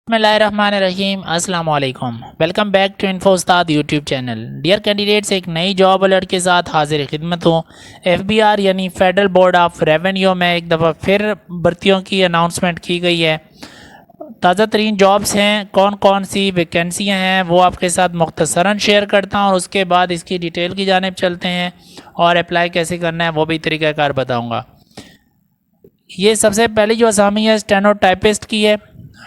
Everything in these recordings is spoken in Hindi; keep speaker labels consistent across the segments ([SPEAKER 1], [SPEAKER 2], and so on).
[SPEAKER 1] बिस्मिल्लाहिर्रहमानिर्रहीम अस्सलाम वालेकुम। Welcome back to info Ustad YouTube channel. Dear candidates, एक नई जॉब अलर्ट के साथ हाजिर खिदमत हूँ। FBR यानी फेडरल बोर्ड ऑफ रेवेन्यू में एक दफ़ा फिर भर्तियों की अनाउंसमेंट की गई है। ताज़ा तरीन जॉब्स हैं, कौन कौन सी वैकेंसियाँ हैं वो आपके साथ मुख्तसरन शेयर करता हूँ और उसके बाद इसकी डिटेल की जानिब चलते हैं और अप्लाई कैसे करना है वो भी तरीक़ाकार बताऊँगा। ये सबसे पहली जो असामी है स्टेनोटाइपिस्ट की है,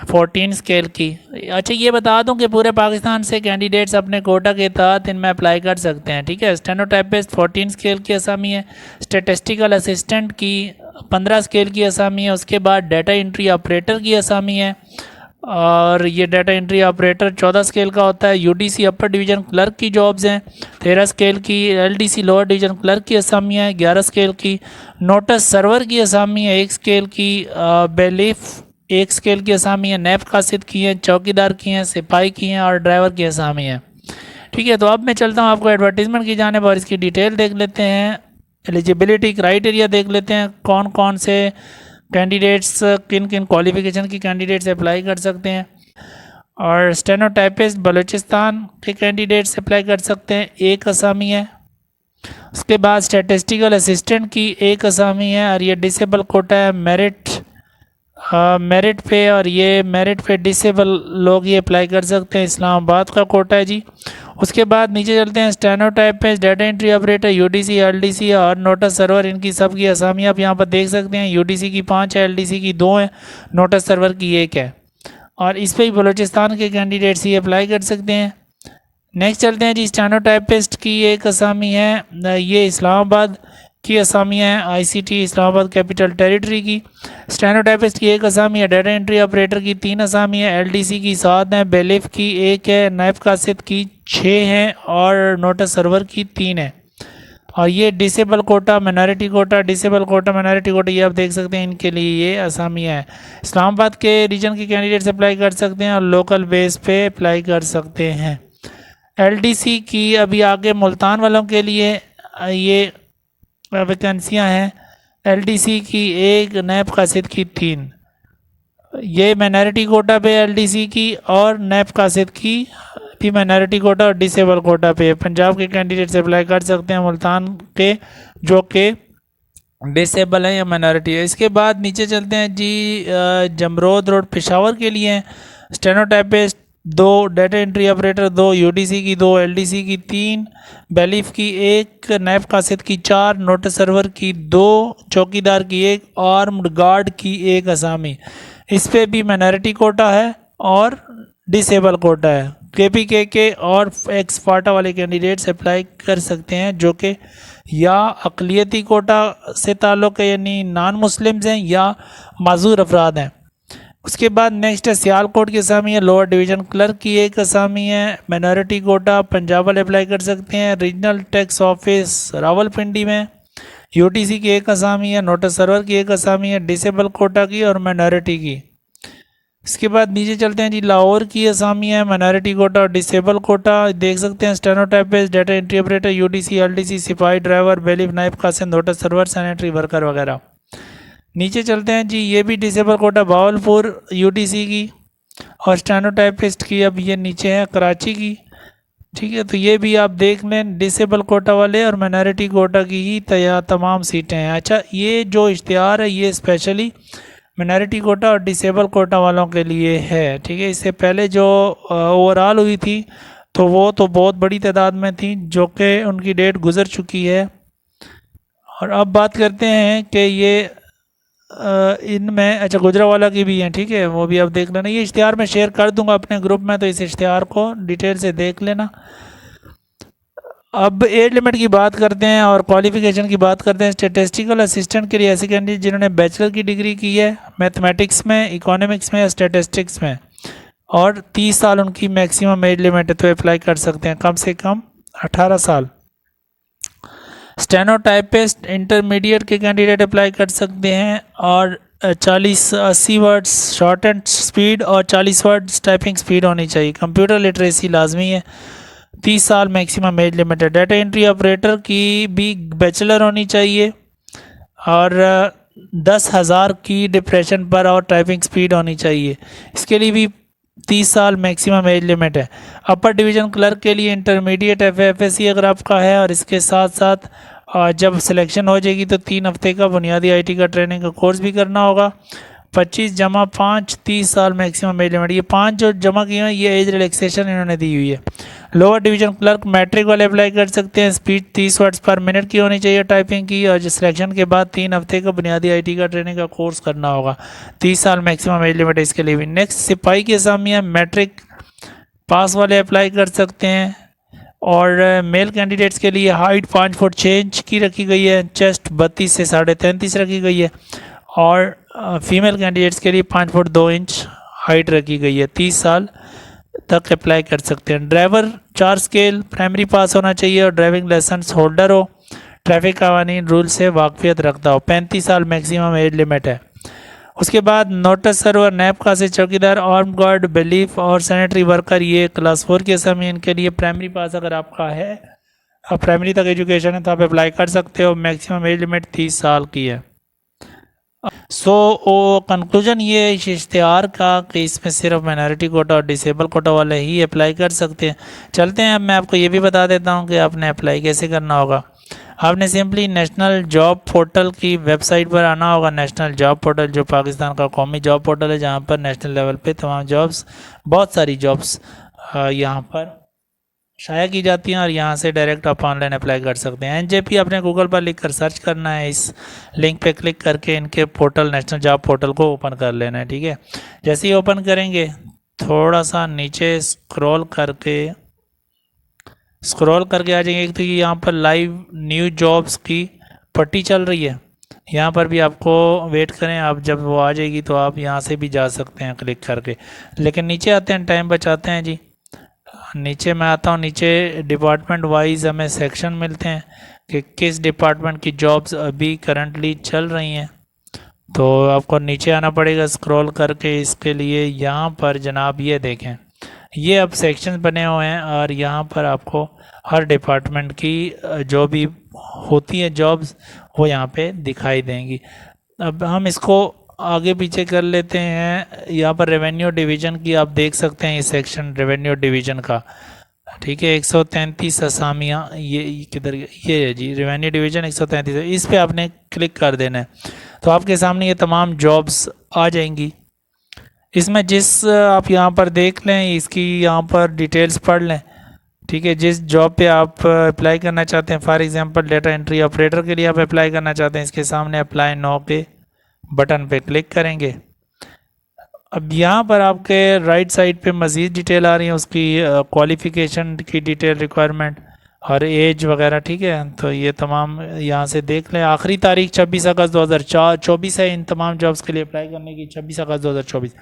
[SPEAKER 1] 14 स्केल की। अच्छा, ये बता दूं कि पूरे पाकिस्तान से कैंडिडेट्स अपने कोटा के तहत इनमें अप्लाई कर सकते हैं। ठीक है, स्टेनोटाइपिस्ट 14 स्केल की असामी है। स्टैटिस्टिकल असिस्टेंट की 15 स्केल की असामी है। उसके बाद डाटा एंट्री ऑपरेटर की असामी है और ये डाटा एंट्री ऑपरेटर 14 स्केल का होता है। UDC अपर डिवीज़न क्लर्क की जॉब्स हैं 13 स्केल की। LDC लोअर डिवीज़न क्लर्क की असामियाँ हैं 11 स्केल की। नोटिस सर्वर की असामी है 1 स्केल की। बेलीफ 1 स्केल की असामी है। नैब कासिद की हैं, चौकीदार की हैं, सिपाही की हैं और ड्राइवर की असामी है। ठीक है, तो अब मैं चलता हूँ आपको एडवर्टीज़मेंट की जानिब और इसकी डिटेल देख लेते हैं। एलिजिबिलिटी क्राइटेरिया देख लेते हैं, कौन कौन से कैंडिडेट्स किन किन क्वालिफ़िकेशन की कैंडिडेट्स अप्लाई कर सकते हैं। और स्टेनोटाइपिस्ट बलूचिस्तान के कैंडिडेट्स अप्लाई कर सकते हैं, 1 असामी है। उसके बाद स्टैटिस्टिकल असिस्टेंट की 1 असामी है और ये डिसेबल कोटा है, मेरिट पे, और ये मेरिट पे डिसेबल लोग ये अप्लाई कर सकते हैं। इस्लामाबाद का कोटा है जी। उसके बाद नीचे चलते हैं, stenotypist, data entry operator, UDC, LDC और नोटिस सर्वर, इनकी सब की असामी आप यहाँ पर देख सकते हैं। UDC की 5 है, LDC की 2 है, नोटिस सर्वर की 1 है और इस पर ही बलूचिस्तान के कैंडिडेट्स ही अप्लाई कर सकते हैं। नेक्स्ट चलते हैं जी, स्टेनोटाइपिस्ट की 1 असामी है, ये इस्लामाबाद की असामी है, ICT इस्लामाबाद कैपिटल टेरिटरी की। स्टेनोटाइपिस्ट की 1 असामी है। डाटा एंट्री ऑपरेटर की 3 असामी है। LDC की 7 है, बेलिफ की 1 है, नायब कासिद की 6 हैं और नोटिस सर्वर की 3 है। और ये disable quota, minority quota, disable quota, minority quota, ये आप देख सकते हैं, इनके लिए ये असामियाँ हैं। इस्लामाबाद के रीजन के कैंडिडेट्स अप्लाई कर सकते हैं और लोकल बेस पे अप्लाई कर सकते हैं। LDC की अभी आगे मुल्तान वालों के लिए ये वैकेंसियाँ हैं। LDC की 1, नैब कासिद की 3। ये माइनॉरिटी कोटा पे LDC की और नैब कासिद की भी माइनॉरिटी कोटा और डिसेबल कोटा पे पंजाब के कैंडिडेट्स अप्लाई कर सकते हैं, मुल्तान के जो कि डिसेबल है या माइनॉरिटी है। इसके बाद नीचे चलते हैं जी, जमरोद रोड पेशावर के लिए stenotypist 2, data entry operator 2, UDC की 2, LDC की 3, बेलीफ की 1, नैब कासिद की 4, नोटिस सर्वर की 2, चौकीदार की 1, आर्म्ड गार्ड की 1 असामी। इस पे भी माइनॉरिटी कोटा है और डिसेबल कोटा है। KPKK और एक्स फाटा वाले कैंडिडेट्स अप्लाई कर सकते हैं जो कि या अक़लियती कोटा से ताल्लुक़ है यानी नॉन मुस्लिम्स हैं या माजूर अफराद हैं। उसके बाद नेक्स्ट है सियालकोट की असामी है, लोअर डिवीज़न क्लर्क की 1 असामी है। माइनॉरिटी कोटा पंजाब वाले अप्लाई कर सकते हैं। रीजनल टैक्स ऑफिस रावलपिंडी में UTC की 1 असामी है, नोटिस सर्वर की 1 असामी है, डिसेबल कोटा की और माइनॉरिटी की। इसके बाद नीचे चलते हैं जी, लाहौर की असामी है, माइनॉरिटी कोटा और डिसेबल कोटा देख सकते हैं। Stenotypist, data entry operator, UDC, LDC, सिपाही, ड्राइवर, बेलीफ, नायब कासिद, नोटिस सर्वर, सैनिटरी वर्कर वगैरह। नीचे चलते हैं जी, ये भी डिसेबल कोटा भावलपुर UDC की और स्टेनोटाइपिस्ट की अब ये नीचे है कराची की। ठीक है, तो ये भी आप देख लें, डिसेबल कोटा वाले और माइनॉरिटी कोटा की ही तमाम सीटें हैं। अच्छा, ये जो इश्तिहार है ये स्पेशली माइनॉरिटी कोटा और डिसेबल कोटा वालों के लिए है। ठीक है, इससे पहले जो ओवरऑल हुई थी तो वो तो बहुत बड़ी तादाद में थी जो कि उनकी डेट गुजर चुकी है। और अब बात करते हैं कि ये इनमें अच्छा गुजरावाला की भी हैं। ठीक है, वो भी आप देख लेना, ये इश्तिहार मैं शेयर कर दूंगा अपने ग्रुप में, तो इस इश्तिहार को डिटेल से देख लेना। अब एज लिमिट की बात करते हैं और क्वालिफ़िकेशन की बात करते हैं। स्टैटिस्टिकल असिस्टेंट के लिए ऐसे कैंडिडेट जिन्होंने बैचलर की डिग्री की है मैथमेटिक्स में, इकोनॉमिक्स में या स्टैटिस्टिक्स में और 30 साल उनकी मैक्सिमम एज लिमिट है तो अप्लाई कर सकते हैं, कम से कम 18 साल। स्टेनोटाइपिस्ट इंटरमीडिएट के कैंडिडेट अप्लाई कर सकते हैं और 40-80 वर्ड्स शॉर्ट एंड स्पीड और 40 वर्ड्स टाइपिंग स्पीड होनी चाहिए। कंप्यूटर लिटरेसी लाजमी है, 30 साल मैक्सिमम एज लिमिट है। डाटा एंट्री ऑपरेटर की भी बैचलर होनी चाहिए और 10,000 की डिप्रेशन पर और टाइपिंग स्पीड होनी चाहिए। इसके लिए भी 30 साल मैक्सिमम एज लिमिट है। अपर डिवीज़न क्लर्क के लिए इंटरमीडिएट FFSC अगर आपका है, और इसके साथ साथ जब सिलेक्शन हो जाएगी तो 3 हफ्ते का बुनियादी IT का ट्रेनिंग का कोर्स भी करना होगा। 25 जमा 5, 30 साल मैक्सिमम एज लिमिट। ये 5 जो जमा किए हैं ये एज रिलैक्सेशन इन्होंने दी हुई है। लोअर डिवीजन क्लर्क मैट्रिक वाले अप्लाई कर सकते हैं। स्पीड 30 वर्ड्स पर मिनट की होनी चाहिए टाइपिंग की, और सिलेक्शन के बाद 3 हफ्ते का बुनियादी IT का ट्रेनिंग का कोर्स करना होगा। 30 साल मैक्सिमम एज लिमिट इसके लिए भी। नेक्स्ट सिपाही के असामियाँ मैट्रिक पास वाले अप्लाई कर सकते हैं, और मेल कैंडिडेट्स के लिए हाइट 5 फुट 6 इंच की रखी गई है, चेस्ट 32 से 33.5 रखी गई है, और फीमेल कैंडिडेट्स के लिए 5 फुट 2 इंच हाइट रखी गई है। 30 साल तक अप्लाई कर सकते हैं। ड्राइवर 4 स्केल प्राइमरी पास होना चाहिए और ड्राइविंग लाइसेंस होल्डर हो, ट्रैफिक कानूनी रूल से वाकफियत रखता हो। 35 साल मैक्सिमम एज लिमिट है। उसके बाद नोटिस सर्वर, नैब का से चौकीदार, आर्म गार्ड, बिलीफ और सैनिटरी वर्कर, ये क्लास 4 के समय इनके लिए प्राइमरी पास अगर आपका है, प्राइमरी तक एजुकेशन है तो आप अप्लाई कर सकते हो। मैक्सिमम एज लिमिट 30 साल की है। कंक्लूजन ये है इस इश्तिहार का कि इसमें सिर्फ माइनॉरिटी कोटा और डिसेबल कोटा वाले ही अप्लाई कर सकते हैं। चलते हैं, अब मैं आपको ये भी बता देता हूँ कि आपने अप्लाई कैसे करना होगा। आपने सिंपली नेशनल जॉब पोर्टल की वेबसाइट पर आना होगा। नेशनल जॉब पोर्टल जो पाकिस्तान का कौमी जॉब पोर्टल है, जहाँ पर नेशनल लेवल पे तमाम जॉब्स, बहुत सारी जॉब्स यहाँ पर शाया की जाती हैं, और यहाँ से डायरेक्ट आप ऑनलाइन अप्लाई कर सकते हैं। NJP आपने गूगल पर लिख कर सर्च करना है, इस लिंक पे क्लिक करके इनके पोर्टल, नेशनल जॉब पोर्टल को ओपन कर लेना है। ठीक है, जैसे ही ओपन करेंगे थोड़ा सा नीचे स्क्रॉल करके आ जाएंगे। एक तो यहाँ पर लाइव न्यू जॉब्स की पट्टी चल रही है, यहाँ पर भी आपको वेट करें, आप जब वो आ जाएगी तो आप यहाँ से भी जा सकते हैं क्लिक करके। लेकिन नीचे आते हैं, टाइम बचाते हैं जी। नीचे मैं आता हूँ, नीचे डिपार्टमेंट वाइज हमें सेक्शन मिलते हैं कि किस डिपार्टमेंट की जॉब्स अभी करंटली चल रही हैं। तो आपको नीचे आना पड़ेगा स्क्रॉल करके। इसके लिए यहाँ पर जनाब ये देखें, ये अब सेक्शन बने हुए हैं, और यहाँ पर आपको हर डिपार्टमेंट की जो भी होती है जॉब्स वो यहाँ पे दिखाई देंगी। अब हम इसको आगे पीछे कर लेते हैं। यहाँ पर रेवेन्यू डिवीज़न की आप देख सकते हैं, ये सेक्शन रेवेन्यू डिवीज़न का। ठीक है, 133 असामियाँ, ये किधर, ये है जी रेवेन्यू डिवीज़न 133, इस पे आपने क्लिक कर देना है तो आपके सामने ये तमाम जॉब्स आ जाएंगी। इसमें जिस आप यहाँ पर देख लें, इसकी यहाँ पर डिटेल्स पढ़ लें। ठीक है, जिस जॉब पे आप अप्लाई करना चाहते हैं, for example data entry operator के लिए आप अप्लाई करना चाहते हैं, इसके सामने अप्लाई नाउ के बटन पे क्लिक करेंगे। अब यहाँ पर आपके राइट साइड पे मज़ीद डिटेल आ रही है, उसकी क्वालिफ़िकेशन की डिटेल, रिक्वायरमेंट और एज वगैरह। ठीक है, तो ये तमाम यहाँ से देख लें। आखिरी तारीख 26 अगस्त 2024 है इन तमाम जॉब्स के लिए अप्लाई करने की, 26 अगस्त 2024।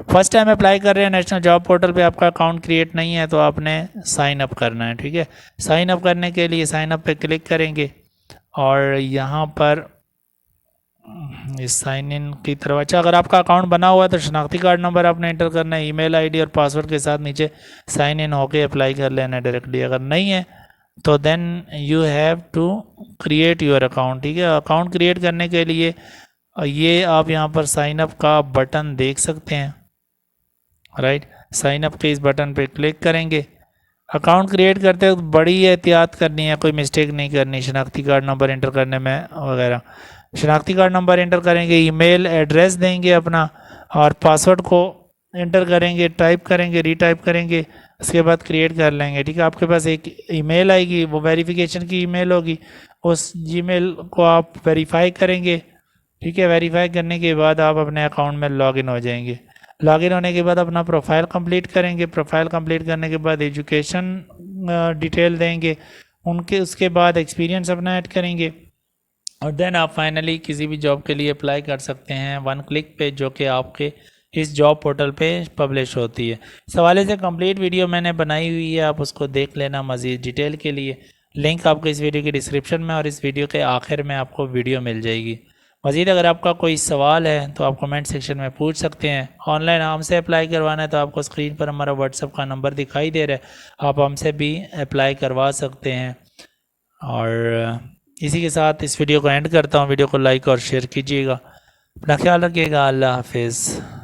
[SPEAKER 1] फर्स्ट टाइम अप्लाई कर रहे हैं नेशनल जॉब पोर्टल पे, आपका अकाउंट क्रिएट नहीं है तो आपने साइन अप करना है। ठीक है, साइन अप करने के लिए साइन अप पे क्लिक करेंगे, और यहाँ पर इस साइन इन की तरफ, अच्छा अगर आपका अकाउंट बना हुआ है तो शनाख्ती कार्ड नंबर आपने एंटर करना है, ईमेल आईडी और पासवर्ड के साथ नीचे साइन इन होके अप्लाई कर लेना है डायरेक्टली। अगर नहीं है तो then you have to create your account. ठीक है, अकाउंट क्रिएट करने के लिए ये आप यहाँ पर साइन अप का बटन देख सकते हैं। राइट, साइन अप के इस बटन पे क्लिक करेंगे। अकाउंट क्रिएट करते वक्त बड़ी एहतियात करनी है, कोई मिस्टेक नहीं करनी शनाख्ती कार्ड नंबर एंटर करने में वगैरह। शनाख्ती कार्ड नंबर एंटर करेंगे, ईमेल एड्रेस देंगे अपना, और पासवर्ड को एंटर करेंगे, टाइप करेंगे, रीटाइप करेंगे, उसके बाद क्रिएट कर लेंगे। ठीक है, आपके पास एक ईमेल आएगी, वो वेरिफिकेशन की ईमेल होगी, उस जीमेल को आप वेरीफाई करेंगे। ठीक है, वेरीफाई करने के बाद आप अपने अकाउंट में लॉगिन हो जाएंगे। लॉगिन होने के बाद अपना प्रोफाइल कंप्लीट करेंगे। प्रोफाइल कंप्लीट करने के बाद एजुकेशन डिटेल देंगे, उसके बाद एक्सपीरियंस अपना ऐड करेंगे, और देन आप फाइनली किसी भी जॉब के लिए अप्लाई कर सकते हैं 1 क्लिक पे, जो कि आपके इस जॉब पोर्टल पे पब्लिश होती है। इस हवाले से कंप्लीट वीडियो मैंने बनाई हुई है, आप उसको देख लेना मज़ीद डिटेल के लिए। लिंक आपको इस वीडियो की डिस्क्रिप्शन में और इस वीडियो के आखिर में आपको वीडियो मिल जाएगी। मज़ीद अगर आपका कोई सवाल है तो आप कमेंट सेक्शन में पूछ सकते हैं। ऑनलाइन हमसे अप्लाई करवाना है तो आपको स्क्रीन पर हमारा व्हाट्सएप का नंबर दिखाई दे रहा है, आप हमसे भी अप्लाई करवा सकते हैं। और इसी के साथ इस वीडियो को एंड करता हूँ। वीडियो को लाइक और शेयर कीजिएगा। अपना ख्याल रखिएगा। अल्लाह हाफिज़।